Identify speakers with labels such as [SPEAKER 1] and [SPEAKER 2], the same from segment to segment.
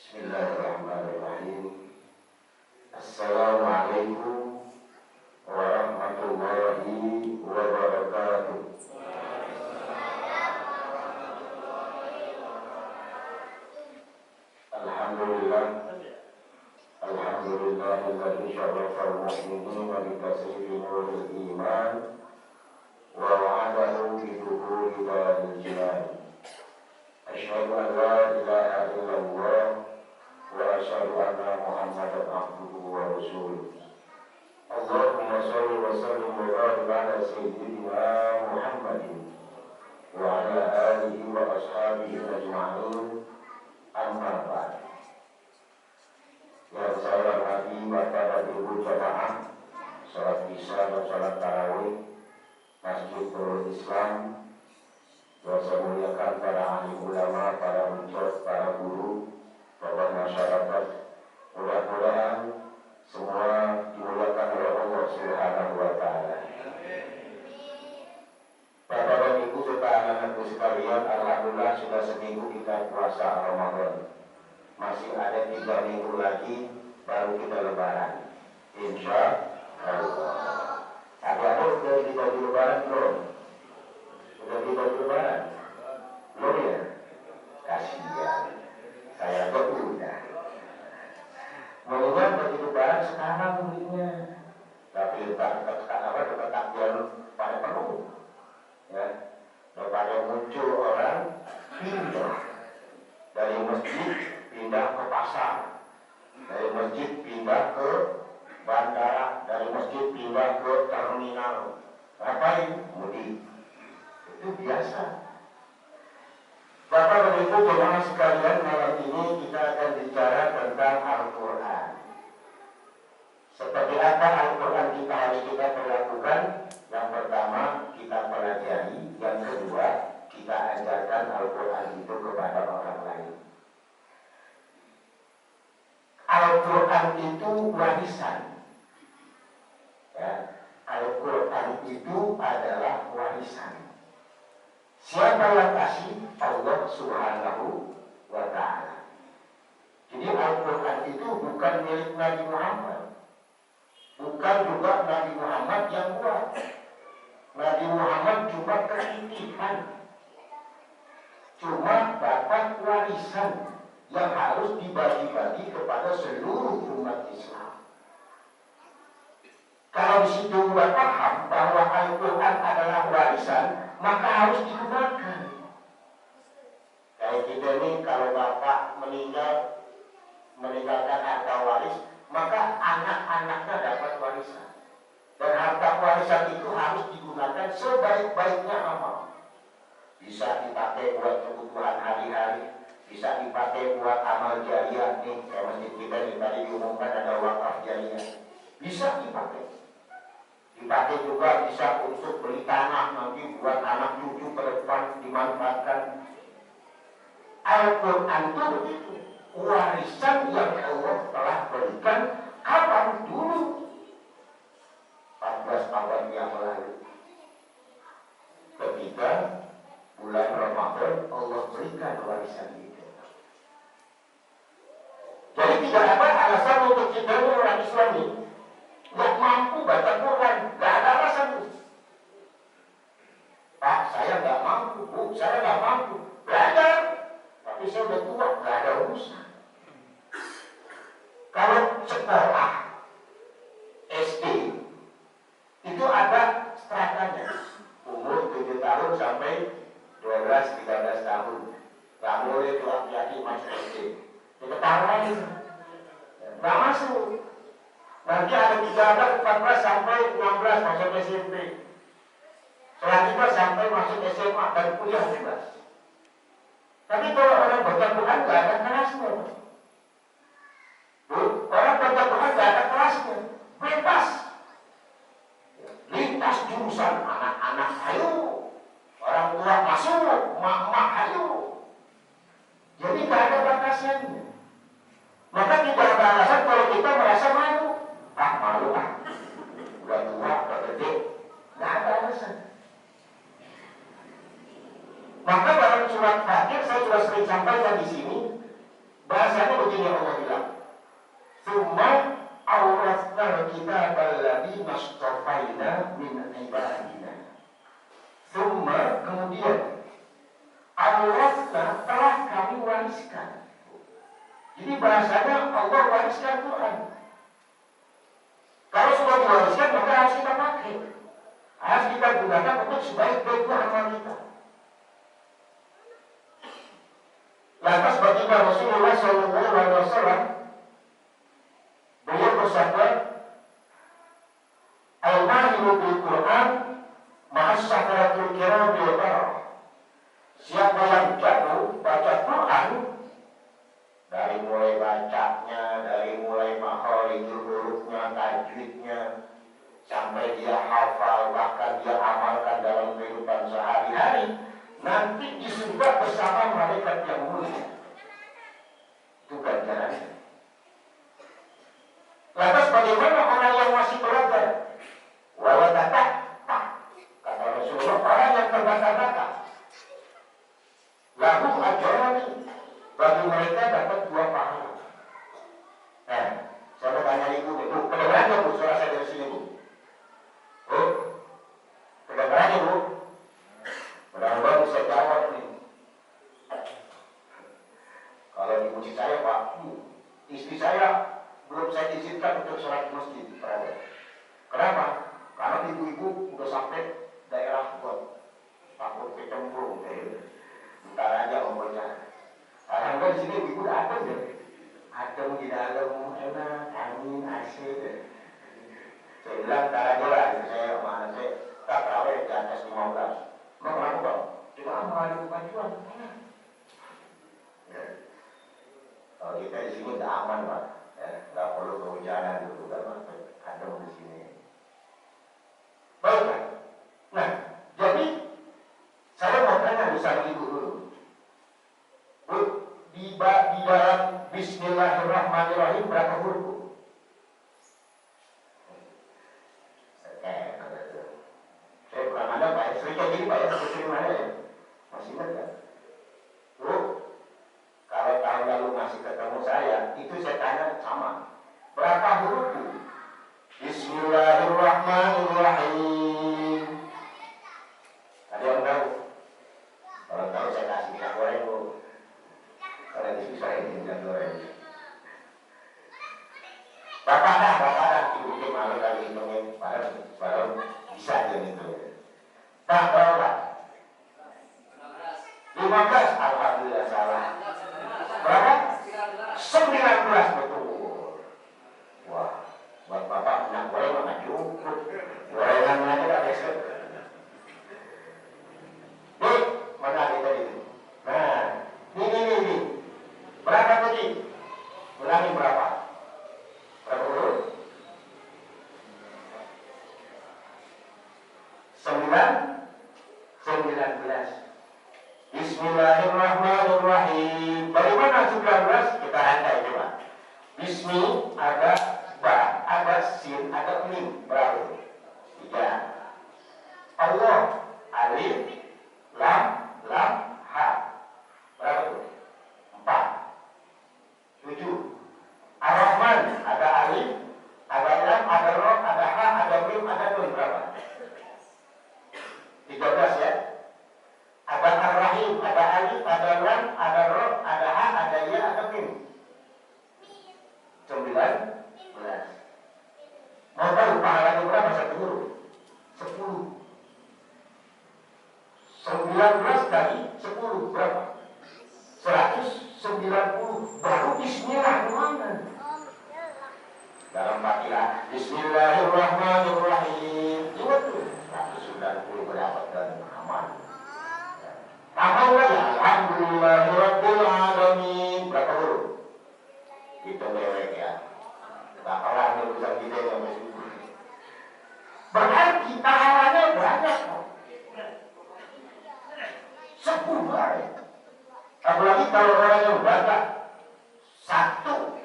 [SPEAKER 1] Bismillahirrahmanirrahim. Assalamualaikum warahmatullahi wabarakatuh. Alhamdulillah. Alhamdulillahilladzi syarafal mu'minina bi tasrifi nuril iman wa wa'adahu bi dukhuli daril jinan. Asyhadu an la ilaha illallah wa asyhadu anna Muhammadan abduhu wa rasuluh. Allahumma shalli wa sallim wa barik ala sayyidina Muhammadin wa ala alihi wa ashabihi ajma'in. Amma ba'd. Yang saya hormati Bapak Ibu jamaah salat Isya dan salat tarawih Masjid Nurul Islam, yang saya muliakan para ahli ulama, para unsur, para guru, tokoh masyarakat. Mudah-mudahan semua dimuliakan oleh Allah Subhanahu wa Ta'ala. Bapak dan Ibu serta anak-anakku sekalian, alhamdulillah sudah seminggu kita puasa Ramadan. Masih ada 3 minggu lagi baru kita lebaran, insya Allah. Ada sudah di baju lebaran belum? Sudah di baju lebaran? Belum ya? Kasihan, saya udah. Maunya baju lebaran sekarang belinya, tapi tetap takbiran pada penuh, ya. Daripada muncul orang pindah dari masjid pindah ke pasar, dari masjid pindah ke bandara, dari masjid pindah ke terminal. Ngapain? Mudik. Itu biasa. Bapak dan Ibu jemaah sekalian, malam ini kita akan bicara tentang Al-Quran. Seperti apa Al-Quran kita harus kita perlakukan? Yang pertama kita pelajari, yang kedua kita ajarkan Al-Quran itu kepada orang lain. Al-Quran itu warisan, ya. Al-Quran itu adalah warisan. Siapa yang kasih? Allah Subhanahu wa Ta'ala. Jadi Al-Quran itu bukan milik Nabi Muhammad, bukan juga Nabi Muhammad yang buat. Nabi Muhammad cuma ketitipan, cuma dapat warisan yang harus dibagi-bagi kepada seluruh umat Islam. Kalau di situ sudah paham bahwa Al-Quran adalah warisan, maka harus digunakan. Kayak kita ini, kalau bapak meninggalkan harta waris, maka anak-anaknya dapat warisan. Dan harta warisan itu harus digunakan sebaik-baiknya amal. Bisa dipakai buat kebutuhan hari-hari, bisa dipakai buat amal jariah nih, kayak masjid kita nih tadi diumumkan ada wakaf jariah, bisa dipakai. Dipakai juga bisa untuk beli tanah nanti buat anak cucu ke depan dimanfaatkan. Al-Quran itu begitu, warisan yang Allah telah berikan kapan dulu, 14 abad yang lalu, ketika bulan Ramadan Allah berikan warisan itu. Jadi tidak ada alasan untuk kita orang Islam ini nggak mampu baca Quran, nggak ada alasan. Pak, saya nggak mampu, Bu, saya nggak mampu belajar, tapi saya udah tua, nggak ada urusan. Kalau sekolah SD itu ada stratanya, umur 7 tahun sampai 12-13 tahun, nggak boleh tuh laki-laki masuk SD. Ketahuan nggak masuk. Nanti ada 13, 14 sampai 16 masuk SMP. Selanjutnya sampai masuk SMA dan kuliah bebas. Tapi kalau orang baca Quran nggak ada kelasnya. Orang baca Quran nggak ada kelasnya, bebas. Lintas jurusan, anak-anak ayo, orang tua masuk, mak-mak ayo. Jadi nggak ada batasannya. Maka tidak ada alasan kalau kita merasa malu. Malu udah tua, udah gede, nggak ada alasan. Maka dalam surat Fatir saya sudah sering sampaikan di sini, Bahasanya begini Allah bilang, "Tsumma awrasna kitabal ladzina istafaina min ibadina." Tsumma kemudian awrasna telah kami wariskan. Jadi bahasanya Allah wariskan Quran. Kalau sudah diwariskan maka harus kita pakai. Harus kita gunakan untuk sebaik-baik amal kita. Lantas baginda Rasulullah SAW beliau bersabda, "Al-mahiru bil Quran ma'as sakaratul kiram bil barah." Siapa yang jago baca Quran, dari mulai bacanya, dari mulai makharijul hurufnya, tajwidnya, sampai dia hafal, bahkan dia amalkan dalam kehidupan sehari-hari, nanti di surga bersama malaikat yang mulia. Itu ganjarannya. Lantas bagaimana orang yang masih belajar? Wawadata, kata Rasulullah, orang yang terbata-bata, lalu ajarani, bagi mereka dapat 2 pahala. Nah, saya mau tanya ibu, kedengaran ya bu, suara saya dari sini bu? Bu, kedengaran ya bu? Mudah-mudahan bisa jawab nih. Kalau dipuji saya Pak, istri saya belum saya izinkan untuk sholat masjid. Kenapa? Karena ibu-ibu udah sampai daerah buat takut kecemplung. Bentar aja ngomongnya. Alhamdulillah di sini ibu udah adem ya. Adem di dalam, enak, angin, AC. Saya bilang bentar aja lah, saya sama anak saya tak terawih di atas 15. Mau kenapa Bang? Cuma mengalami kemajuan. Ya. Kalau kita di sini udah aman Pak, ya, nggak perlu kehujanan dulu, udah adem di sini. Baik Pak. Nah, jadi saya mau tanya sama ibu dulu. Bu, di dalam Bismillahirrahmanirrahim berapa huruf? Saya bukan mana Pak, sering kayak gini Pak ya, sering mana ya? Masih ingat kan? Bu, kalau tahun lalu masih ketemu saya, itu saya tanya sama. Berapa huruf Bu? Bismillahirrahmanirrahim. Ada yang tahu? Kalau tahu saya kasih minyak goreng Bu. Kalau di sini saya minyak goreng. Bapak dah, ibu malu kali hitungin, padahal bisa aja gitu. Pak, berapa? 15, alhamdulillah salah. Berapa? 19, betul. Wah, buat Bapak minyak goreng mana cukup. Gorengannya aja gak besok. Nih, mana kita itu? Nah, ini. Berapa tadi? Ulangi berapa? Berapa huruf? 19. Bismillahirrahmanirrahim. Bagaimana 19? Kita andai coba. Bismi ada ba, ada sin, ada mim. Berapa? 3. Allah, alif, lam, ha. Berapa tuh? 4. 7. Ar-Rahman, ada alif, ada lam, ada ro, ada ha, ada mim, ada nun. Berapa? 13 ya. Ada Ar-Rahim, ada alif, ada lam, ada ro, ada ha, ada ya, ada mim. 19. Mau tahu pahalanya berapa satu huruf? 10. 19 kali 10 berapa? 190. Baru bismillah mana? Dalam Fatihah. Bismillahirrahmanirrahim. Ingat tuh. 190 berapa dan aman. Alhamdulillah. Alhamdulillahirabbil alamin. Berapa huruf? Kita lewek ya. Bakalan urusan kita yang bersyukur. Berarti pahalanya banyak. 10 kali. Apalagi kalau orang yang baca 1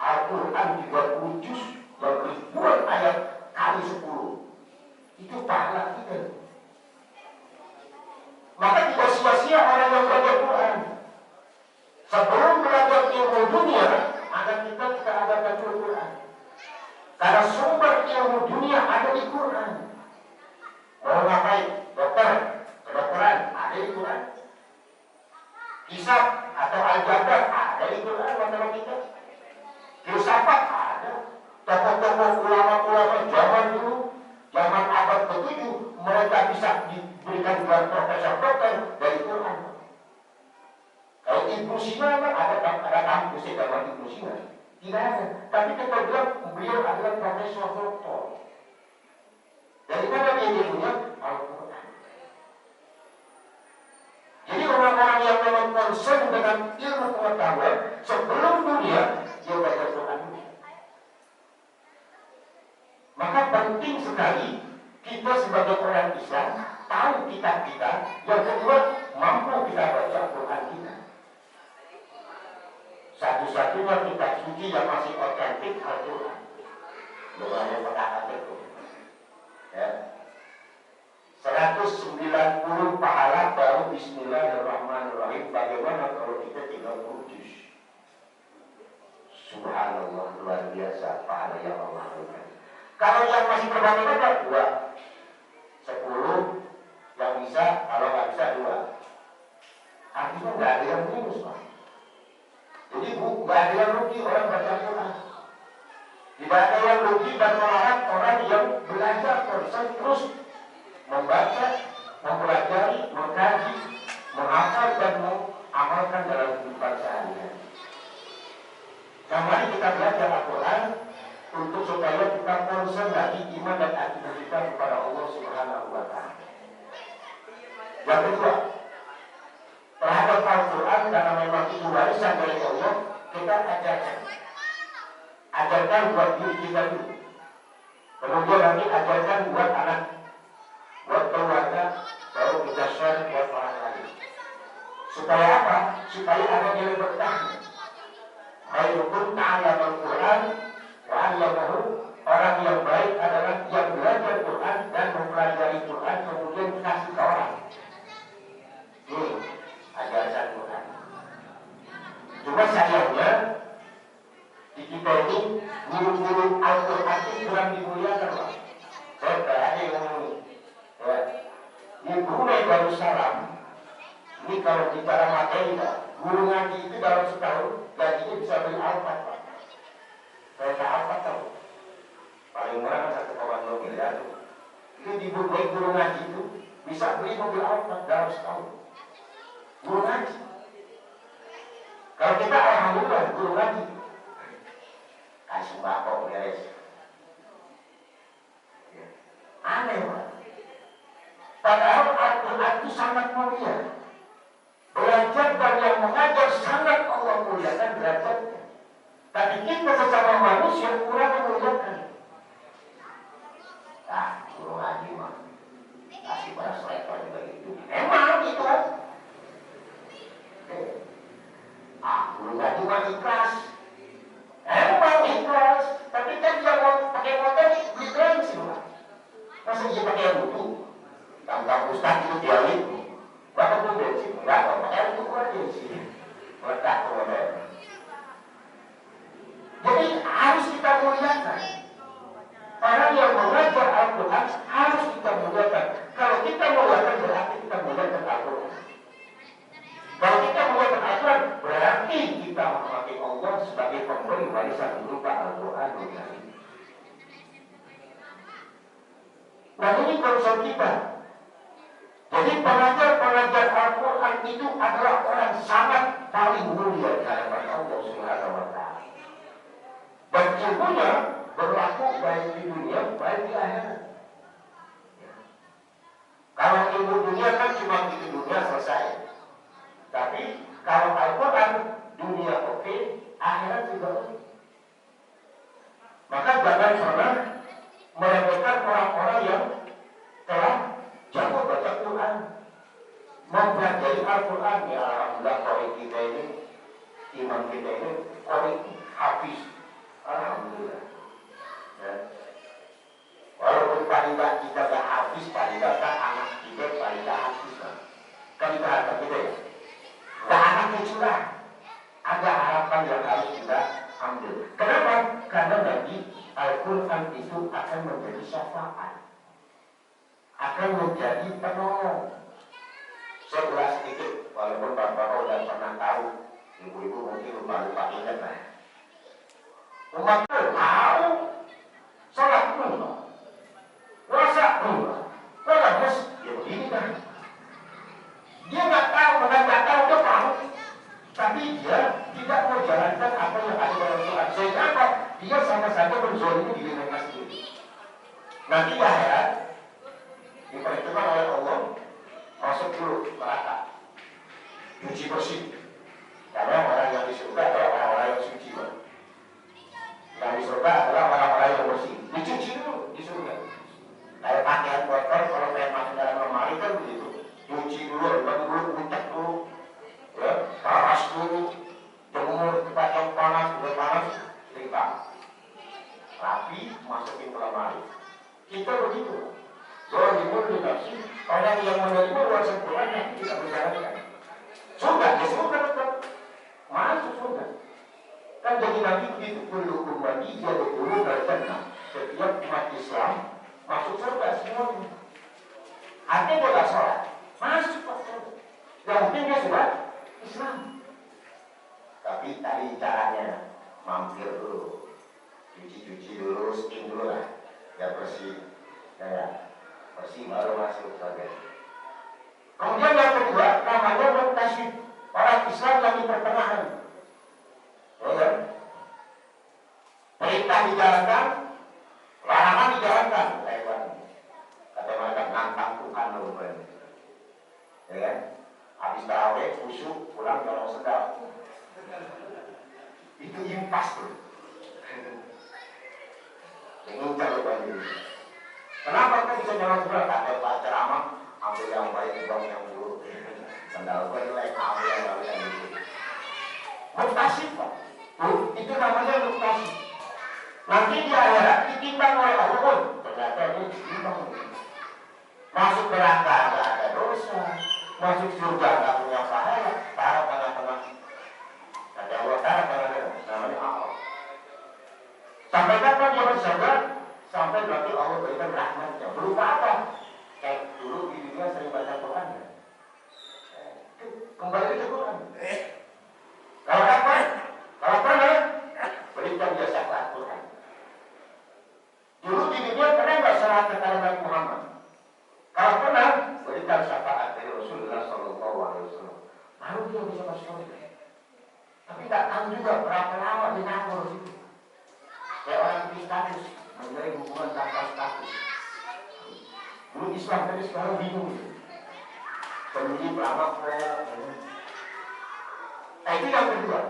[SPEAKER 1] Al-Quran 30 juz dan ribuan ayat kali 10, itu pahala kita. Maka tidak sia-sia orang yang belajar Quran. Sebelum belajar sumber ilmu dunia, agar kita ada baca Quran. Karena sumber ilmu dunia ada di Quran. Mau ngapain? Dokter, kedokteran ada di Quran. Hisab atau aljabar ada di Quran, matematika. Filsafat ada. Tokoh-tokoh ulama-ulama zaman dulu, zaman abad ke-7, mereka bisa diberikan gelar profesor dokter dari Quran. Kalau Ibnu Sina ada kampusnya zaman Ibnu Sina. Tidak ada. Tapi kita bilang beliau adalah profesor doktor. Dari mana dia ilmunya? Al-Quran. Jadi orang-orang yang memang concern dengan ilmu pengetahuan sebelum dunia, dia baca Quran. Maka penting sekali kita sebagai orang Islam tahu kitab kita. Yang kedua, mampu kita baca Quran kita. Satu-satunya kitab suci yang masih otentik Al-Quran. Bukan yang kata itu. Ya. 190 pahala baru Bismillahirrahmanirrahim. Bagaimana kalau kita 30 juz? Subhanallah, luar biasa pahala yang Allah berikan. Kalau yang masih berbeda-beda 2, 10 yang bisa, kalau nggak bisa 2. Artinya nggak ada yang minus, Pak. Jadi nggak ada yang rugi orang baca Quran. Tidak ada yang rugi dan melarat orang yang belajar terus membaca, mempelajari, mengkaji, menghafal dan mengamalkan dalam kehidupan sehari-hari. Nah, mari kita belajar Al-Quran untuk supaya kita concern lagi iman dan akidah kita kepada Allah Subhanahu wa Ta'ala. Yang kedua, terhadap Al-Quran, karena memang itu warisan dari Allah, kita ajarkan buat diri kita dulu. Kemudian nanti ajarkan buat anak, buat keluarga, baru kita share buat orang lain. Supaya apa? Supaya ada nilai berkah. Khairukum ta'allam al-Quran wa 'allamahu. Orang yang baik adalah yang belajar Quran dan mempelajari Quran kemudian kasih ke orang. Ini ajaran Quran. Cuma sayangnya di kita ini guru-guru Al-Quran itu kurang dimuliakan, Pak. Saya berani ngomong ini. Ya. Ini guru yang baru salam. Ini kalau bicara materi, Pak. Guru ngaji itu dalam setahun gajinya bisa beli Alphard, Pak. Saya tak Alphard tahu. Paling murah 1,2 miliar. Ini di guru ngaji itu bisa beli mobil Alphard dalam setahun. Guru ngaji. Kalau kita alhamdulillah guru ngaji. Kasih sembako beres. Aneh, Pak. Padahal Al-Quran itu sangat mulia. Belajar dan yang mengajar sangat Allah muliakan derajatnya. Tapi kita sesama manusia kurang memuliakan. Nah, guru ngaji mah kasih pada seletor juga gitu. Emang gitu. Guru ngaji mah ikhlas. Emang ikhlas. Tapi kan dia mau pakai motor beli bensin, Pak. Masa dia pakai butuh? Tangkap ustaz itu dia itu. Bapak beli bensin? Enggak, pakai butuh aja sih. Meledak ke motor. Jadi harus kita muliakan. Orang yang mengajar Al-Quran harus kita muliakan. Kalau kita muliakan berarti kita muliakan Al-Quran. Kalau kita muliakan Al-Quran berarti kita memakai Allah sebagai pemberi warisan berupa Al-Quran. Nah, ini konsep kita. Jadi pengajar Al-Quran itu adalah orang sangat paling mulia di hadapan Allah Subhanahu wa Ta'ala. Dan ilmunya berlaku baik di dunia, baik di akhirat. Kalau ilmu dunia kan cuma di dunia selesai. Tapi kalau Al-Quran dunia oke, akhirat juga oke. Maka jangan pernah meremehkan orang-orang yang telah jago baca Quran, mempelajari Al-Quran. Ya alhamdulillah, kalau kita ini, imam kita ini, kalau hafiz, alhamdulillah. Ya. Walaupun paling tak kita tak habis, paling tak anak kita paling tak habis, kan kita harap kita ya. Tak anak cucu lah. Ada harapan syafaat akan menjadi penolong. Saya ulas sedikit, walaupun bapak-bapak udah pernah tahu, ibu-ibu mungkin lupa-lupa ingat lah. Umat tahu, sholat enggak, puasa enggak, terus ya begini kan. Dia nggak tahu, nggak tahu dia tahu, tapi dia tidak mau jalankan apa yang ada dalam Quran. Sehingga apa? Dia sama-sama berzalimi di diri mereka sendiri. Nanti di akhirat diperhitungkan oleh Allah, masuk dulu neraka, cuci bersih. Karena orang yang di surga adalah orang-orang yang suci. Yang di surga adalah orang-orang yang bersih. Dicuci dulu di surga. Kayak pakaian kotor, kalau pengen masuk dalam lemari kan begitu. Cuci dulu, lembab dulu, ucap dulu, ya, paras dulu, jemur tempat yang panas, udah panas, setrika. Rapi, masukin ke lemari. Kita begitu. Zolimul linafsi, orang yang menerima luar sempurna yang tidak menjalankan. Surga, ya surga tetap masuk surga. Kan jadi Nabi begitu, kullu ummati yadkhuluna al-jannah. Setiap umat Islam masuk surga semuanya. Artinya dia tak sholat, masuk surga. Yang penting dia sudah Islam. Tapi tadi caranya mampir dulu, cuci-cuci dulu, skin dulu lah, biar bersih. Ya, bersih baru masuk surga. Kemudian yang kedua namanya muntasyid, orang Islam yang di pertengahan. Ya, perintah dijalankan, larangan dijalankan. Kata mereka nantang Tuhan loh, ya kan? Habis tarawih khusyuk pulang kalau sedap. Itu impas tuh. Ini cari banyak. Kenapa kita bisa jalan surga? Kata Pak ceramah, ambil yang baik, buang yang buruk. Sendal berlek, ambil yang baik yang buruk. Mutasi Pak, itu namanya mutasi. Nanti di akhirat ditimbang oleh Allah. Ternyata ini ditimbang. Masuk neraka nggak ada dosa, masuk surga nggak punya pahala. Taruh tengah-tengah. Ada Allah taruh tengah-tengah. Namanya Allah. Sampai kapan dia masuk surga? Sampai nanti Allah berikan rahmatnya. Berupa apa? Kayak dulu di dunia sering baca Quran ya. Kembali ke Quran. Kalau apa? Kalau pernah berikan dia syafaat Quran. Dulu di dunia pernah nggak salat kepada Nabi Muhammad? Kalau pernah berikan syafaat dari Rasulullah Sallallahu Alaihi Wasallam. Baru dia bisa masuk surga. Tapi tak tahu juga berapa lama dia nganggur situ. Kayak orang yang status. Mengenai hubungan tanpa status. Dulu Islam tadi sekarang bingung. Pemilih berapa nah itu yang kedua.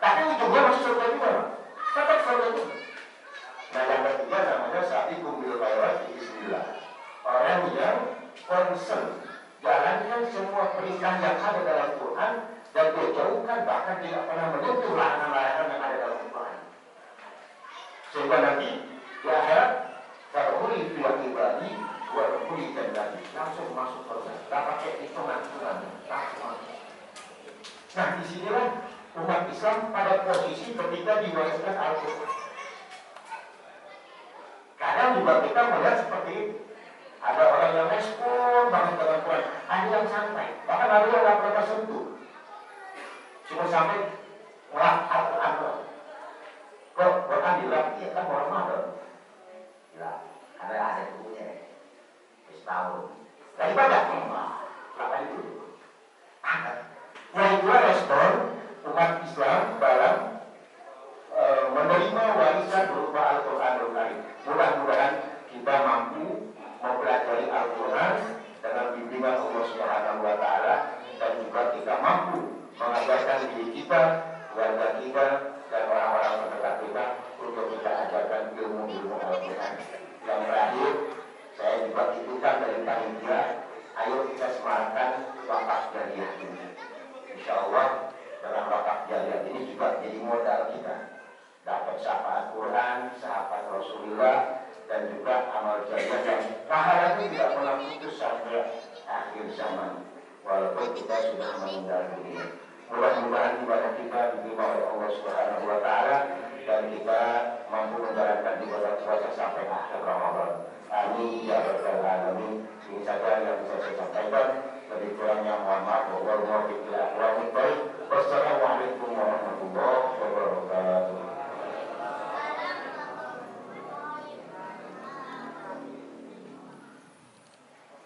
[SPEAKER 1] Tapi ujungnya masih surga juga. Tetap surga juga. Nah yang ketiga namanya sa'ikum bil khairat bismillah. Orang yang concern jalankan semua perintah yang ada dalam Quran dan dia jauhkan bahkan tidak pernah menyentuh larangan-larangan yang ada dalam Quran. Sehingga nanti di akhirat fadkhuli fi ibadi wa dkhuli jannati, langsung masuk surga. Enggak pakai hitungan-hitungan, langsung masuk. Nah, disinilah umat Islam pada posisi ketika diwariskan Al-Quran. Kadang juga kita melihat seperti itu. Ada orang yang respon banget dengan Quran, ada yang santai, bahkan ada yang nggak pernah sentuh. Cuma sampai ngelak Al-Quran. Kok Quran dilap, iya kan orang Ramadan. Ada bukunya, setahun. Dari baca, berapa itu? Yang kedua respon umat Islam dalam menerima warisan berupa Al-Quranul Karim. Mudah-mudahan kita mampu mempelajari Al-Quran dengan bimbingan Allah Subhanahu Wa Taala dan juga kita mampu mengajarkan diri kita, keluarga kita, dan orang-orang terdekat kita untuk kita ajarkan ilmu-ilmu Al-Quran. Yang terakhir, saya juga titipkan dari panitia, ayo kita semarkan wakaf jariah ini. Insya Allah dalam wakaf jariah ini juga jadi modal kita dapat syafaat Quran, syafaat Rasulullah, dan juga amal jariah yang pahalanya tidak pernah putus sampai akhir zaman walaupun kita sudah meninggal dunia. Mudah-mudahan ibadah kita diterima oleh Allah Subhanahu Wa Taala dan kita mampu menjalankan ibadah puasa sampai akhir Ramadan. Amin ya rabbal alamin. Ini saja yang bisa saya sampaikan. Lebih kurangnya mohon maaf. Wassalamualaikum warahmatullahi wabarakatuh.